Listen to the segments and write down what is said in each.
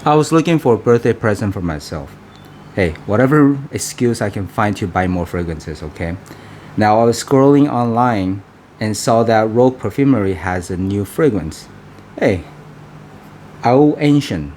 I was looking for a birthday present for myself. Hey, whatever excuse I can find to buy more fragrances, okay? Now I was scrolling online and saw that Rogue Perfumery has a new fragrance. Hey, ancienne.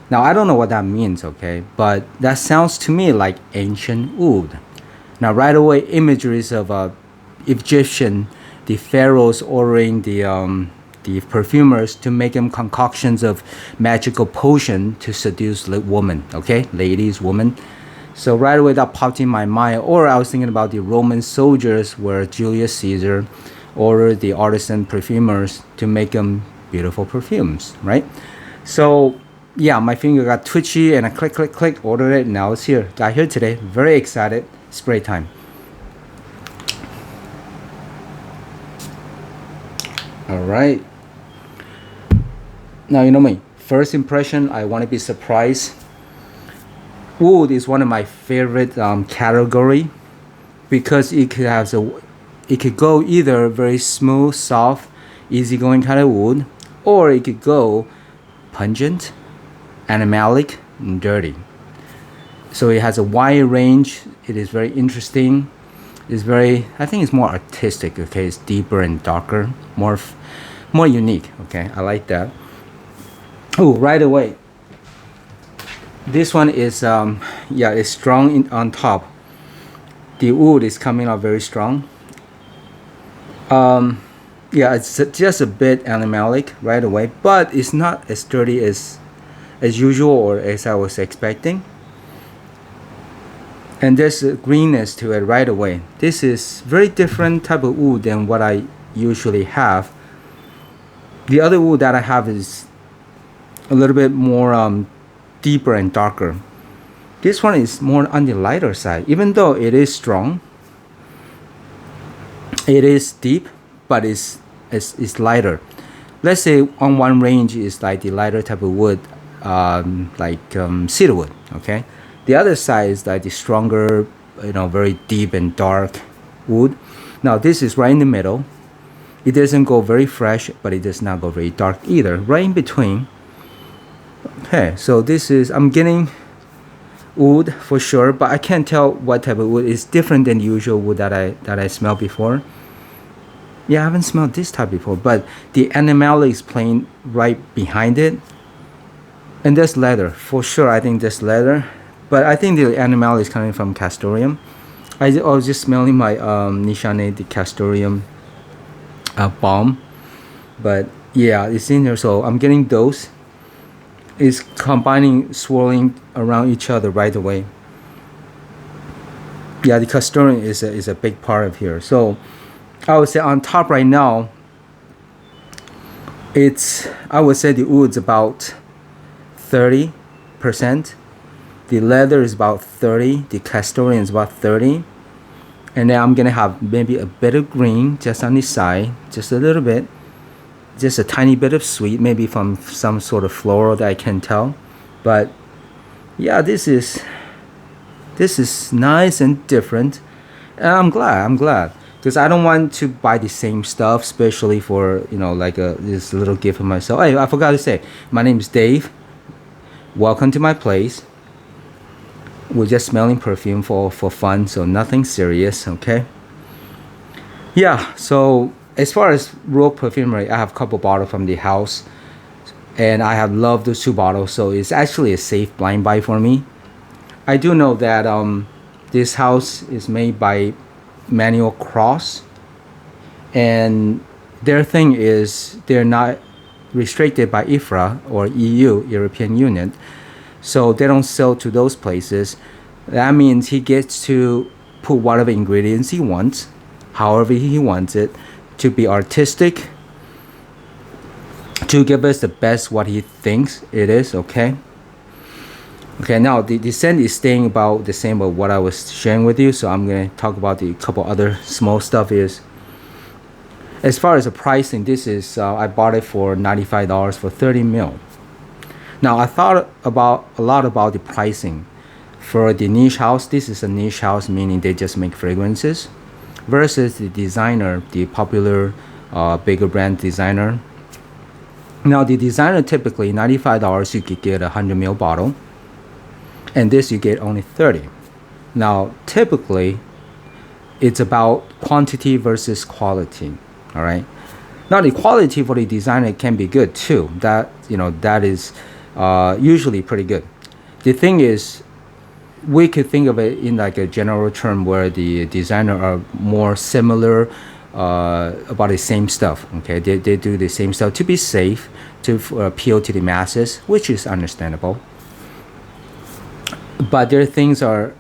Now I don't know what that means, okay? But that sounds to me like ancient wood. Now right away imageries of Egyptian, the pharaohs ordering the perfumers to make them concoctions of magical potion to seduce women, okay, ladies, women. So right away that popped in my mind. Or I was thinking about the Roman soldiers where Julius Caesar ordered the artisan perfumers to make them beautiful perfumes, right? So yeah, my finger got twitchy and I click, click, click, ordered it. Now it's here. Got here today. Very excited. Spray time. All right. Now, you know me. First impression, I want to be surprised. Wood is one of my favorite category because it could go either very smooth, soft, easygoing kind of wood, or it could go pungent, animalic, and dirty. So it has a wide range. It is very interesting. It's very, I think it's more artistic. Okay, it's deeper and darker, more unique. Okay, I like that. Oh, right away. This one is yeah, it's strong on top. The wood is coming out very strong. Yeah, it's just a bit animalic right away, but it's not as dirty as usual or as I was expecting. And there's a greenness to it right away. This is very different type of wood than what I usually have. The other wood that I have is a little bit more deeper and darker. This one is more on the lighter side. Even though it is strong, it is deep, but it's lighter. Let's say on one range is like the lighter type of wood, cedar wood. Okay, the other side is like the stronger, very deep and dark wood. Now this is right in the middle. It doesn't go very fresh, but it does not go very dark either. Right in between. Okay, so this is, I'm getting wood for sure, but I can't tell what type of wood. It's different than the usual wood that I smelled before. Yeah, I haven't smelled this type before, but the animalic is playing right behind it. And there's leather, for sure. I think there's leather, but I think the animalic is coming from castoreum. I was just smelling my Nishane, the castoreum balm, but yeah, it's in there. So I'm getting those. It's combining, swirling around each other right away. Yeah, the castoreum is a big part of here. So I would say on top right now, I would say the wood's about 30%. The leather is about 30. The castoreum is about 30. And then I'm gonna have maybe a bit of green just on the side, just a little bit. Just a tiny bit of sweet, maybe from some sort of floral that I can tell. But yeah, this is nice and different. And I'm glad. Because I don't want to buy the same stuff, especially for, this little gift for myself. Hey, I forgot to say, my name is Dave. Welcome to my place. We're just smelling perfume for fun, so nothing serious, okay? Yeah, so as far as Rogue Perfumery, I have a couple bottles from the house, and I have loved those two bottles, so it's actually a safe blind buy for me. I do know that this house is made by Manual Cross, and their thing is they're not restricted by IFRA or EU, European Union, so they don't sell to those places. That means he gets to put whatever ingredients he wants, however he wants it, to be artistic, to give us the best what he thinks it is. Okay, now the scent is staying about the same of what I was sharing with you, so I'm going to talk about the couple other small stuff. Is as far as the pricing, this is I bought it for $95 for 30 ml. Now I thought a lot about the pricing for the niche house. This is a niche house, meaning they just make fragrances, versus the designer, the popular bigger brand designer. Now the designer typically $95 you could get a 100 ml bottle, and this you get only 30. Now typically it's about quantity versus quality. All right. Now the quality for the designer can be good too. That is usually pretty good. The thing is, we could think of it in like a general term where the designer are more similar about the same stuff. Okay, they do the same stuff to be safe, to appeal to the masses, which is understandable. But their things are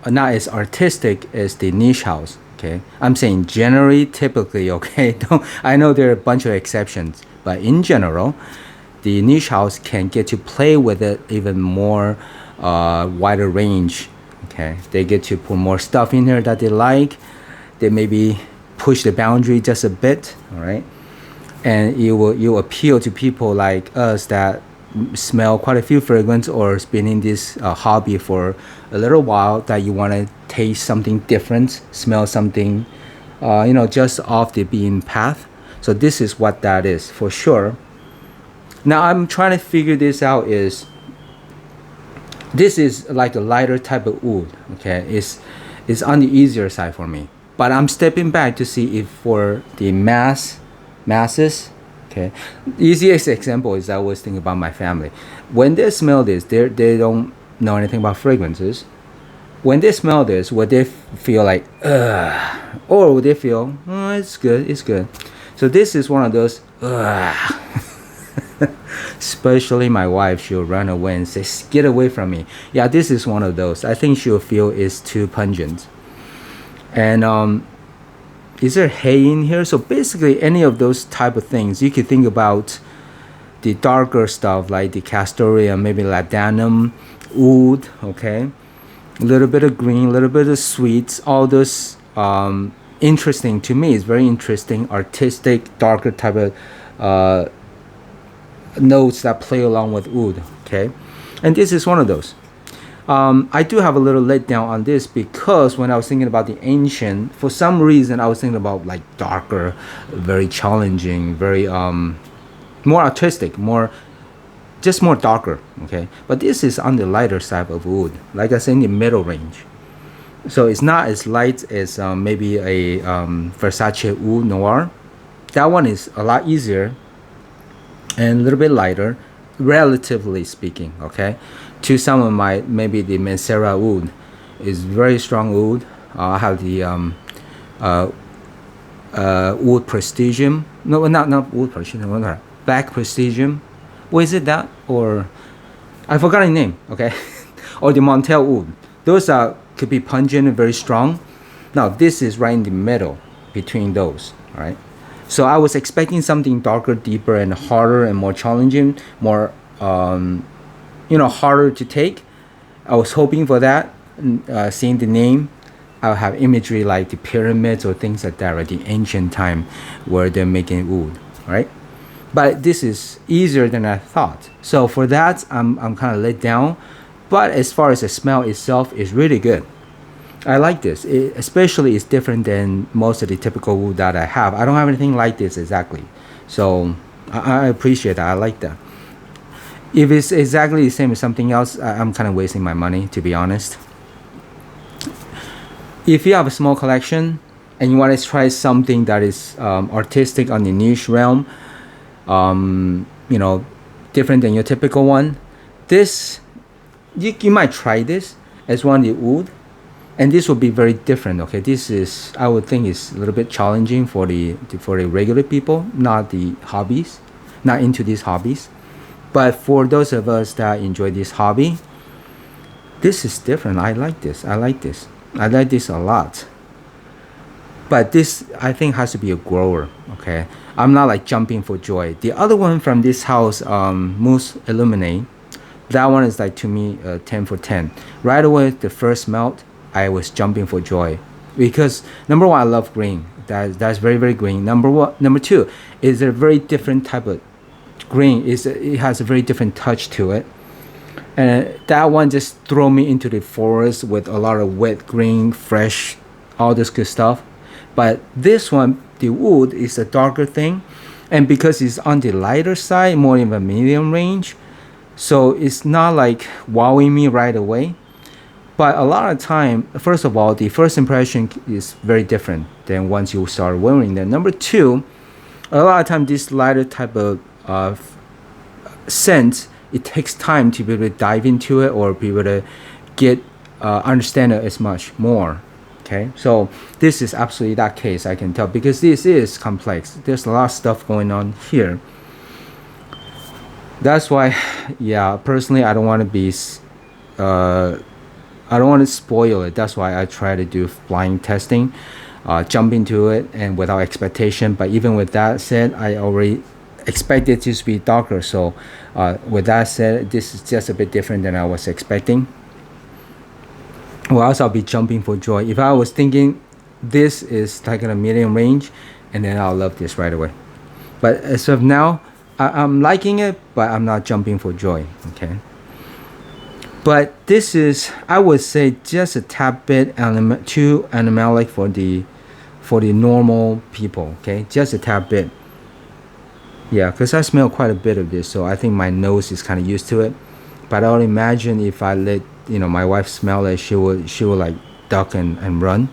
not as artistic as the niche house. Okay, I'm saying generally, typically. Okay, I know there are a bunch of exceptions, but in general, the niche house can get to play with it even more, wider range. Okay, they get to put more stuff in here that they like. They maybe push the boundary just a bit. All right, and you appeal to people like us that smell quite a few fragrances or has been in this hobby for a little while, that you want to taste something different, smell something just off the beaten path. So this is what that is for sure. Now I'm trying to figure this out. This is like a lighter type of wood. Okay, it's on the easier side for me, but I'm stepping back to see if for the masses. Okay, easiest example is I always think about my family. When they smell this, they don't know anything about fragrances. When they smell this, would they feel like ugh, or would they feel it's good, it's good? So this is one of those ugh. Especially my wife, she'll run away and say, "Get away from me." Yeah, this is one of those. I think she'll feel it's too pungent. And is there hay in here? So basically any of those type of things, you could think about the darker stuff like the castoria, maybe ladanum, oud, okay? A little bit of green, a little bit of sweets, all those interesting to me. It's very interesting, artistic, darker type of notes that play along with oud, okay? And this is one of those. I do have a little letdown on this because when I was thinking about the ancient, for some reason I was thinking about like darker, very challenging, very more artistic, more darker. Okay, but this is on the lighter side of wood, like I said, in the middle range. So it's not as light as maybe a Versace Oud Noir. That one is a lot easier and a little bit lighter, relatively speaking. Okay. To some of my, maybe the Mancera Oud is very strong oud. I have the Oud Prestigium. No, not Oud Prestigium. Black Prestigium. What is it that? Or I forgot the name. Okay, or the Montel Oud. Those could be pungent and very strong. Now this is right in the middle between those. All right. So I was expecting something darker, deeper, and harder, and more challenging, more harder to take. I was hoping for that. Seeing the name, I'll have imagery like the pyramids or things like that, right? The ancient time where they're making wood, right? But this is easier than I thought. So for that, I'm kind of let down. But as far as the smell itself, is really good. I like this. Especially it's different than most of the typical wood that I have. I don't have anything like this exactly. So I appreciate that. I like that. If it's exactly the same as something else, I'm kind of wasting my money, to be honest. If you have a small collection and you want to try something that is artistic on the niche realm, different than your typical one, this you might try this as one the wood, and this will be very different. Okay, this is, I would think, is a little bit challenging for the regular people, not the hobbies, not into these hobbies. But for those of us that enjoy this hobby, this is different. I like this. I like this a lot. But this, I think, has to be a grower. Okay, I'm not like jumping for joy. The other one from this house, Mousse Illuminate, that one is like, to me, 10 for 10. Right away, the first melt, I was jumping for joy because number one, I love green. That's very, very green. Number two, is a very different type of green. It has a very different touch to it, and that one just throw me into the forest with a lot of wet green, fresh, all this good stuff. But this one, the wood, is a darker thing, And because it's on the lighter side, more in the medium range, so it's not like wowing me right away. But a lot of time, first of all, the first impression is very different than once you start wearing them. Number two, a lot of time this lighter type of scent, it takes time to be able to dive into it or be able to get understand it as much more. Okay, so this is absolutely that case, I can tell, because this is complex. There's a lot of stuff going on here. That's why, yeah, personally, I don't want to be I don't want to spoil it. That's why I try to do blind testing, jump into it and without expectation. But even with that said, I already expect it to be darker. So with that said, this is just a bit different than I was expecting. Or else I'll be jumping for joy. If I was thinking this is like in a medium range, and then I'll love this right away. But as of now, I'm liking it, but I'm not jumping for joy. Okay. But this is, I would say, just a tad bit too animalic for the normal people. Okay, just a tad bit. Yeah, because I smell quite a bit of this, so I think my nose is kind of used to it. But I would imagine if I let my wife smell it, she will like duck and run.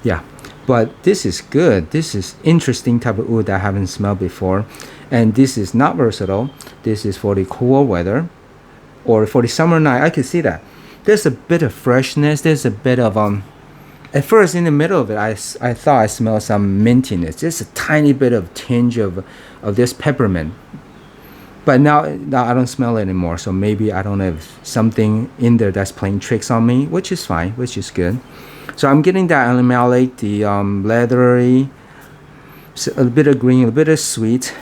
Yeah, but this is good. This is interesting type of oud that I haven't smelled before, and this is not versatile. This is for the cool weather. Or for the summer night, I could see that. There's a bit of freshness. There's a bit of At first, in the middle of it, I thought I smelled some mintiness. Just a tiny bit of tinge of this peppermint. But now I don't smell it anymore. So maybe I don't have something in there that's playing tricks on me, which is fine, which is good. So I'm getting that animalic, the leathery, a bit of green, a bit of sweet.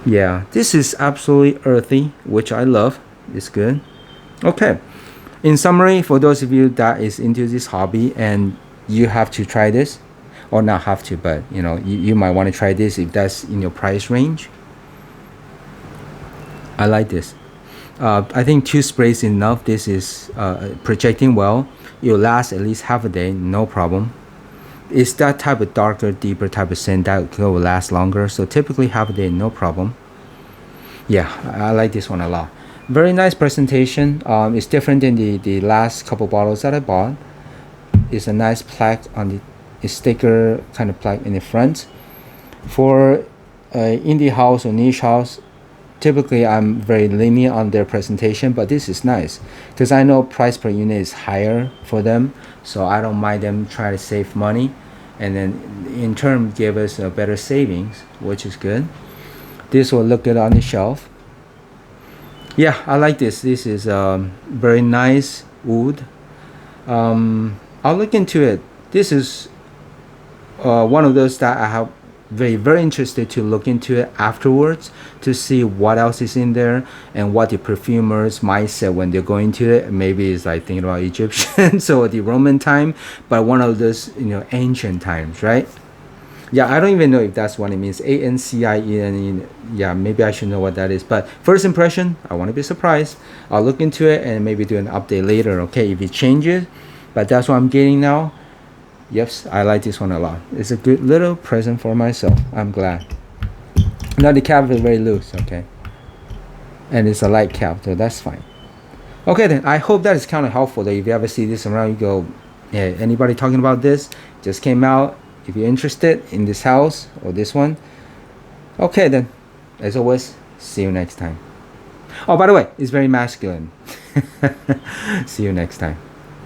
Yeah, this is absolutely earthy, which I love. It's good. Okay. In summary, for those of you that is into this hobby and you have to try this, or not have to, but you might want to try this if that's in your price range. I like this. I think 2 sprays is enough. This is projecting well. It will last at least half a day, no problem. It's that type of darker, deeper type of scent that will last longer. So typically half a day, no problem. Yeah, I like this one a lot. Very nice presentation. It's different than the last couple bottles that I bought. It's a nice plaque on the sticker kind of plaque in the front. For indie house or niche house, typically I'm very lenient on their presentation, but this is nice because I know price per unit is higher for them, so I don't mind them try to save money, and then in turn give us a better savings, which is good. This will look good on the shelf. Yeah, I like this. This is very nice wood. I'll look into it. This is one of those that I have very interested to look into it afterwards to see what else is in there and what the perfumers mindset when they're going to it. Maybe it's like thinking about Egyptians or the Roman time, but one of those ancient times, right? Yeah, I don't even know if that's what it means. ancienne. Yeah, maybe I should know what that is. But first impression, I want to be surprised. I'll look into it and maybe do an update later. Okay, if it changes, but that's what I'm getting now. Yes, I like this one a lot. It's a good little present for myself. I'm glad. Now the cap is very loose, okay? And it's a light cap, so that's fine. Okay then, I hope that is kind of helpful that if you ever see this around, you go, yeah, anybody talking about this? Just came out. If you're interested in this house or this one, okay then. As always, see you next time. Oh, by the way, it's very masculine. See you next time.